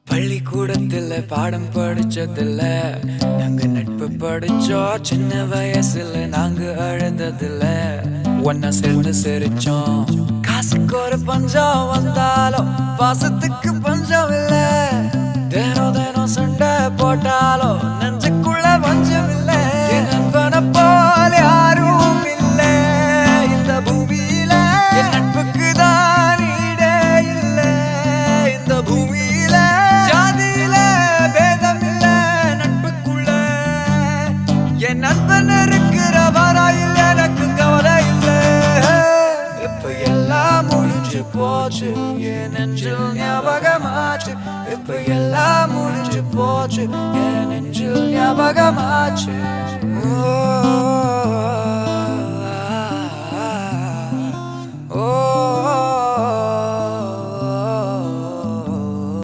பள்ளிக்கூடத்துல பாடம் படிச்சதில்ல, நாங்க நட்பு படிச்சோம். சின்ன வயசுல நாங்க அழுததில்ல, ஒன்னா சேர்ந்து சிரிச்சோம். காசுக்கு ஒரு பஞ்சம் வந்தாலும் பாசத்துக்கு பஞ்சம் இல்ல. தினம் தினம் சண்டை போட்டாலும் நெஞ்சுக்குள்ள பஞ்சம் இல்ல. என் நண்பனை போல யாரும் இல்ல இந்த பூமியில. என் நட்புக்கு தான் ஈடே இல்ல இந்த பூமியில. ஜாதியில பேதம் இல்ல நட்புக்குள்ள. என் நண்பன் இருக்கிற வரையில் எனக்கு கவலை இல்ல. இப்ப எல்லாம் முடிஞ்சு போச்சு, என் நெஞ்சில் ஞாபகமாச்சு. இப்ப எல்லாம் முடிஞ்சு போச்சு, என் நெஞ்சில் ஞாபகமாச்சு.